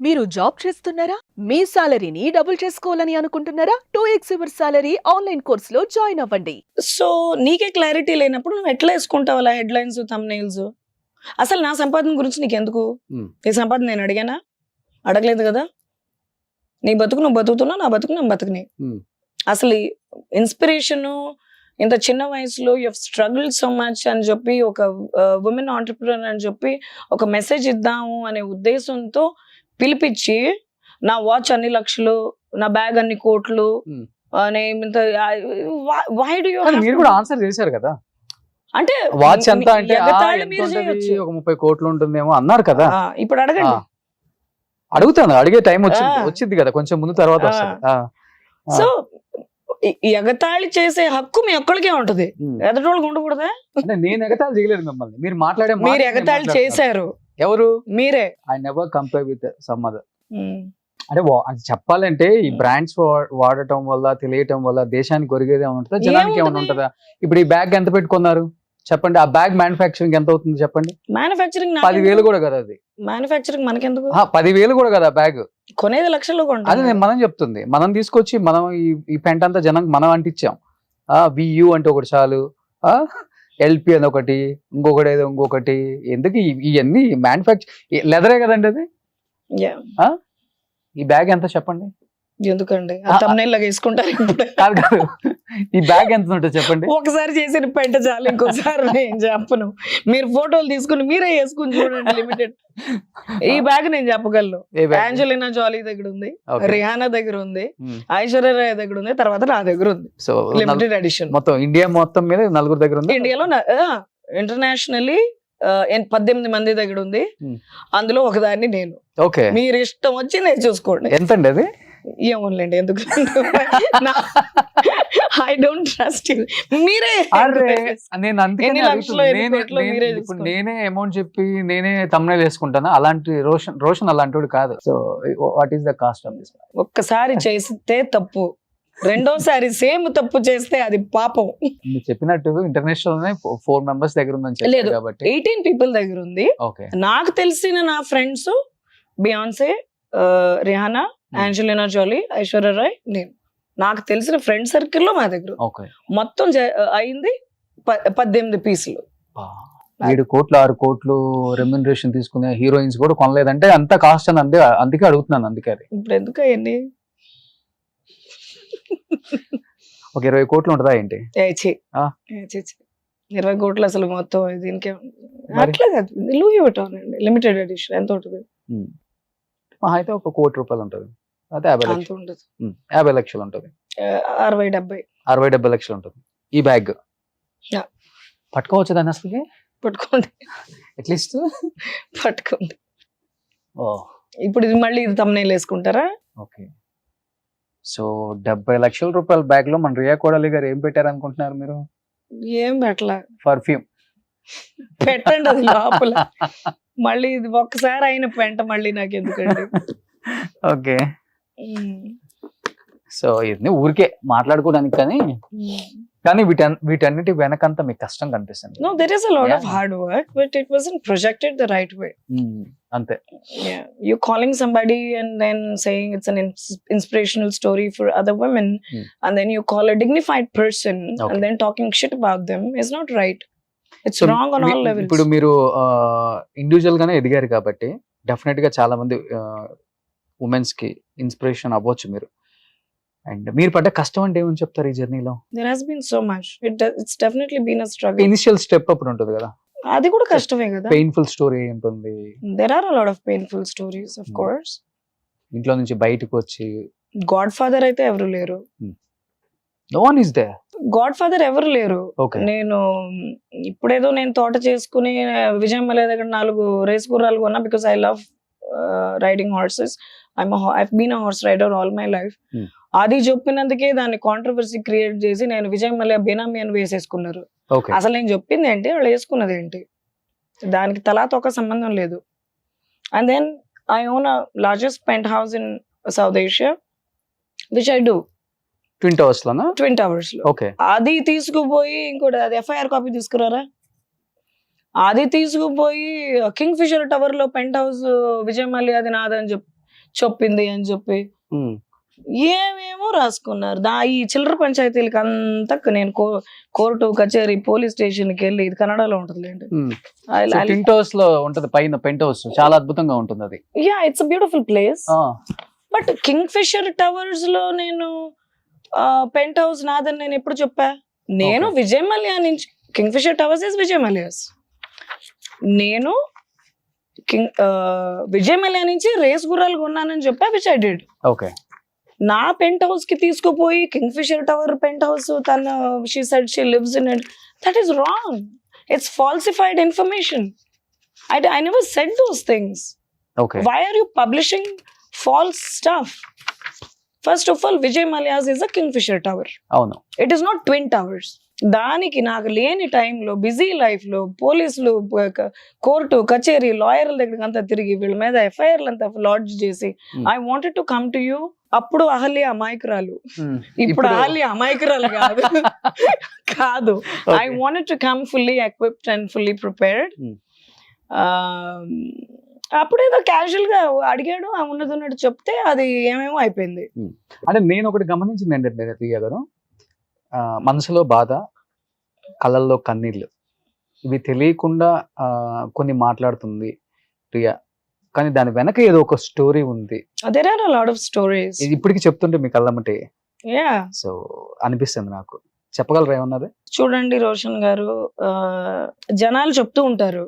మీరు జాబ్ చేస్తున్నారా? మీ సాలరీని డబుల్ చేసుకోవాలని అనుకుంటున్నారా? 2x యువర్ సాలరీ ఆన్లైన్ కోర్సులో జాయిన్ అవ్వండి. సో నీకే క్లారిటీ లేనప్పుడు నువ్వు ఎట్లా వేసుకుంటావు అలా హెడ్లైన్స్ థంబ్నెయిల్స్? అసలు నా సంపాదన గురించి నీకెందుకు? నీ సంపాదన నేను అడిగానా? అడగలేదు కదా. నీ బతుకు నువ్వు బతుకుతున్నావు, నా బతుకు నేను బతుకుని. అసలు ఇన్స్పిరేషన్ ఇంత చిన్న వయసులో యు స్ట్రగుల్ సో మచ్ అని చెప్పి ఒక ఉమెన్ ఆంటర్ప్రినర్ అని చెప్పి ఒక మెసేజ్ ఇద్దాము అనే ఉద్దేశంతో పిలిపించి నా వాచ్ అన్ని లక్షలు, నా బ్యాగ్ అన్ని కోట్లు అనే why do you have మీరు to- కూడా ఆన్సర్ చేశారు కదా, అంటే వాచ్ ఎంత అంటే ఎగతాళి ఎంత మీరు ఉంటది, చేయొచ్చు. ఒక 30 కోట్లు ఉంటుందేమో అన్నారు కదా. ఇప్పుడు అడగండి. అడుగుతాను, అడిగే టైం వచ్చింది ఆ. వచ్చింది కదా, కొంచెం ముందు తర్వాత వస్తుంది. సో ఎగతాళి చేసే హక్కు మీ ఒక్కడికే ఉంటది, ఎదటోళ్ళకి ఉండకూడదా? అంటే నేను ఎగతాళి చేయలేదు మిమ్మల్ని, మీరు మాట్లాడే మాట మీరు నేను ఎగతాళి మాట్లాడుతున్నాను. చేశారు ఎవరు? మీరే. I never compare with some other. Um. అంటే అది చెప్పాలంటే ఈ బ్రాండ్స్ వాడటం వల్ల తెలియటం వల్ల దేశానికి ఒరిగేది ఏమైనా ఉంటుందా, జనానికి ఏమైనా ఏముంటది? ఉంటుందా? ఇప్పుడు ఈ బ్యాగ్ ఎంత పెట్టుకున్నారు చెప్పండి, ఆ బ్యాగ్ మ్యానుఫ్యాక్చరింగ్ ఎంత అవుతుంది చెప్పండి? మ్యానుఫ్యాక్చరింగ్ 10,000 కూడా కదా అది. మ్యానుఫ్యాక్చరింగ్ మనకెందుకు? 10,000 కూడా కదా బ్యాగ్. కొనేది లక్షల్లో అది కొంటాం. నేను మనం చెప్తుంది, మనం తీసుకొచ్చి మనం ఈ పెంట అంతా జనం మనం అంటించాం. వియు అంటే ఒకటి చాలు, ఎల్పి అని ఒకటి, ఇంకొకటి ఏదో ఇంకొకటి, ఎందుకు ఇవన్నీ మ్యానుఫ్యాక్చర్ లెదరే కదండి అది. Yeah. ఈ బ్యాగ్ ఎంత చెప్పండి? ఎందుకండి తమ్నైల్ లాగా వేసుకుంటారు ఇప్పుడు. కాదు కాదు, ఈ బ్యాగ్ ఎంత ఉంటుంది చెప్పండి? ఒకసారి చేసిన పెంట చాలు, ఇంకోసారి నేను చెప్పను. మీరు ఫోటోలు తీసుకుని మీరే వేసుకుని చూడండి. లిమిటెడ్ ఈ బ్యాగ్ నేను చెప్పగలను. ఏ bag? యాంజలినా జాలీ దగ్గర ఉంది, Okay. రిహానా దగ్గర ఉంది, Hmm. ఐశ్వర్య రాయ్ దగ్గర ఉంది, తర్వాత నా దగ్గర ఉంది. So limited edition. మొత్తం ఇండియా మొత్తం మీద 4 దగ్గర ఉంది. ఇండియాలో ఇంటర్నేషనల్లీ 18 మంది దగ్గర ఉంది. Hmm. అందులో ఒకదాన్ని నేను. ఓకే, మీరు ఇష్టం వచ్చి నేను చూసుకోండి. ఎంతండి అది? ఏమోలేండి, ఎందుకు ఐ డోంట్ ట్రస్ట్ యూ. మీరే అరే నేను అందుకనే ఎన్ని లక్షలు, అడుగుతున్నా. ఎన్ని కోట్లు మీరే ఇప్పుడు చూసుకోండి. నేనే అమౌంట్ చెప్పి నేనే thumbnail వేసుకుంటాను. అలాంటి రోషన్ అలాంటి కాదు. So what is the cost of this? ఒక్కసారి చేస్తే తప్పు, రెండోసారి సేమ్ తప్పు చేస్తే అది పాపం. మీరు చెప్పినట్టు ఇంటర్నేషనల్ 4 members దగ్గర ఉందని చెప్పారు లేదు. కాబట్టి 18 పీపుల్ దగ్గర ఉంది. ఓకే. నాకు తెలిసిన నా friends Beyonce, Rihanna, Angelina Jolie, Aishwarya Rai, నేను. నాకు తెలిసిన ఫ్రెండ్ సర్కిల్లో మా దగ్గర ఓకే. మొత్తం అయింది 18 పీసులు. 7 కోట్లు 6 కోట్లు రెమ్యునరేషన్ తీసుకునే హీరోయిన్స్ కూడా కొనలేదంటే అంత కాస్ట్ అని అందుకే అడుగుతున్నాను. అందుకే అది ఇప్పుడు ఎందుకు అయ్యండి? ఒక 20 కోట్లు ఉంటుందా ఏంటి? 20 కోట్లు అసలు మొత్తం దీనికే. మరి? అట్లా కాదు, లూయి విటాన్ అండి, లిమిటెడ్ ఎడిషన్. ఎంత ఉంటుంది? అయితే 1 కోటి రూపాయలు ఉంటుంది, అయితే 50 అంత లక్షలు. ఉండదు. 50 లక్షలు ఉంటుంది, 60-70 60-70 లక్షలు ఉంటుంది ఈ బ్యాగ్. Yeah. పట్టుకోవచ్చు దాన్ని అసలు పట్టుకోండి, అట్లీస్ట్. పట్టుకోండి. ఇప్పుడు ఇది మళ్ళీ ఇది తమ్నైల్ వేసుకుంటారా? ఓకే. సో 70 లక్షల రూపాయల బ్యాగ్ లో మన రియా కోడలి గారు ఏం పెట్టారు అనుకుంటున్నారు మీరు? ఏం పెట్టలా. పర్ఫ్యూమ్ పెట్టండి అది లోపల. మళ్ళీ ఇది ఒక్కసారి అయిన పెంట మళ్ళీ నాకు ఎందుకండి? ఓకే. సో ఇది ఊరికే మాట్లాడుకోవడానికి, కానీ వీటన్నిటి వెనకంతా మీకు కష్టం కనిపిస్తుంది. No, there is a lot of Yeah. hard work, but it wasn't projected the right way. అంతే. Yeah, you're calling somebody and then saying it's an inspirational story for other women, and then you call a dignified person Okay. and then talking shit about them is not right. It's So, wrong on all levels. ఇప్పుడు మీరు individual గానే ఎదిగారు కాబట్టి definite గా చాలా మంది women's కి inspiration అవ్వచ్చు మీరు. అండ్ మీరు పడ్డ కష్టం అంటే ఏమని చెప్తారు ఈ జర్నీలో? There has been so much. It's definitely been a struggle. Initial step అప్పుడు ఉంటుంది కదా, అది కూడా కష్టమే కదా. పెయిన్ఫుల్ స్టోరీ ఉంటుంది. There are a lot of painful stories, of course. ఇంట్లో నుంచి బయటకు వచ్చి Godfather అయితే ఎవరు లేరు. No one is there. Godfather ఎవరు లేరు. ఓకే. నేను ఇప్పుడేదో నేను తోట చేసుకుని విజయం మలే దగ్గర 4 రేస్ గుర్రాలు కొన్నా, because I love riding horses. I've been a horse rider all my life. అది చెప్పినందుకే దాన్ని కాంట్రవర్సీ క్రియేట్ చేసి నేను విజయం మలే బేనామీ అని వేసేసుకున్నారు. ఓకే. అసలు నేను చెప్పింది ఏంటి, వాళ్ళు వేసుకున్నది ఏంటి, దానికి తలాతో ఒక సంబంధం లేదు. And then I own a largest penthouse in South Asia, which I do twin towers లోనా? ట్విన్ టవర్స్ లో. ఓకే. అది తీసుకుపోయి ఇంకోటి, అది ఎఫ్ఐఆర్ కాపీ తీసుకురారా. అది తీసుకుపోయి కింగ్ ఫిషర్ టవర్ లో పెంట్ హౌస్ విజయ్ మల్లి అది నాదని చెప్పి చెప్పింది అని చెప్పి ఉమ్, ఏమేమో రాసుకున్నారు. ఈ చిల్లర పంచాయతీలకి అంతా నేను కోర్టు కచేరీ పోలీస్ స్టేషన్కి వెళ్ళి, ఇది కన్నడలో ఉంటుందిలేండి. ఉమ్. సో టింట్ హౌస్ లో ఉంటది పైన పెంట్ హౌస్, చాలా అద్భుతంగా ఉంటుంది అది. Yeah, it's a beautiful place. ఆ, బట్ కింగ్ ఫిషర్ టవర్స్ లో నేను పెంట్ హౌస్ నాదని నేను ఎప్పుడు చెప్పా? నేను Okay. విజయ్ మల్యా నుంచి, Kingfisher towers is Vijay Mallya's. నేను విజయ్ మల్యా నుంచి రేస్ గుర్రాలు కొన్నానని చెప్పా, విచ్ ఐ డిడ్. ఓకే. నా పెంట్ హౌస్ కి తీసుకుపోయి Kingfisher tower penthouse తన she said she lives in it, that is wrong. It's falsified information. I never said those things. Okay. Why are you publishing false stuff? First of all, Vijay Mallya's is a Kingfisher tower. అవును. It is not twin towers. దానికి నాకు లేని టైంలో busy life లో పోలీసులు court కచేరీ లాయర్ల దగ్గరికి అంతా తిరిగి వీళ్ళ మీద ఎఫ్ఐఆర్లు అంతా లాడ్జ్ చేసి I wanted to come to you. అప్పుడు అహల్య అమాయకురాలు, ఉమ్, ఇప్పుడు అహల్య అమాయకురాలు కాదు. కాదు, I wanted to come fully equipped and fully prepared. Hmm. అప్పుడేదో క్యాజువల్ గా అడిగాడు, ఉన్నది చెప్తే అది ఏమేమో అయిపోయింది. అంటే నేను ఒకటి గమనించింది ఏంటంటే రియా గారు, మనసులో బాధ, కళ్ళల్లో కన్నీళ్ళు, ఇవి తెలియకుండా కొన్ని మాట్లాడుతుంది రియా, కానీ దాని వెనక ఏదో ఒక స్టోరీ ఉంది. There are a lot of stories. ఇది ఇప్పటికి చెప్తుంటే మీ కళ్ళమ్మటే Yeah. సో అనిపిస్తుంది నాకు. చెప్పగలరా ఏమన్నది? చూడండి రోషన్ గారు, జనాలు చెప్తూ ఉంటారు,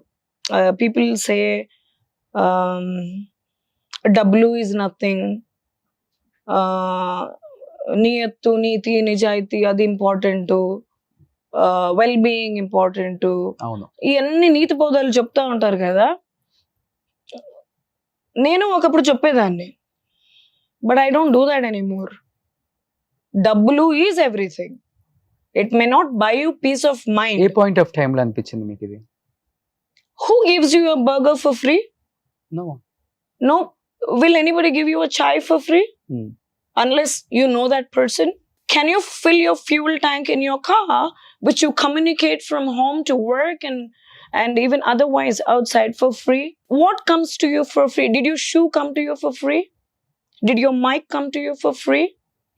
పీపుల్ సే డబ్బులు ఈజ్ నథింగ్, నియత్తు నీతి నిజాయితీ అది ఇంపార్టెంట్, వెల్ బీయింగ్ ఇంపార్టెంట్, అవును. ఇవన్నీ నీతి బోధాలు చెప్తా ఉంటారు కదా. నేను ఒకప్పుడు చెప్పేదాన్ని, but I don't do that anymore. డబ్బులు is everything. It may not buy you peace of a mind. Point of time లో అనిపించింది మీకు ఇది? Who gives you a burger for free? No. No. Will anybody give you a chai for free? Hmm. Unless you know that person. Can you fill your fuel tank in your car, which you communicate from home to work and even otherwise outside for free? What comes to you for free? Did your shoe come to you for free? Did your mic come to you for free?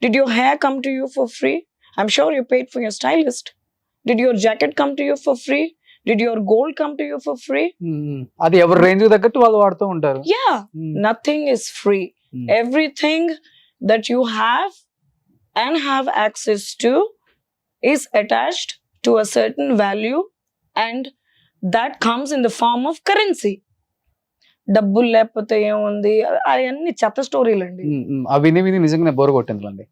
Did your hair come to you for free? I'm sure you paid for your stylist. Did your jacket come to you for free? Did your gold come to you for free? అది ఎవరి range తగ్గట్టు వాళ్ళు వాడుతూ ఉంటారు. Yeah. Nothing is free. Everything that you have and have access to is attached to a certain value, and that comes in the form of currency. డబ్బులు లేకపోతే ఏముంది, అవన్నీ చెత్త స్టోరీలు అండి. అవి విని విని నిజంగానే బోర్ కొట్టిందండి.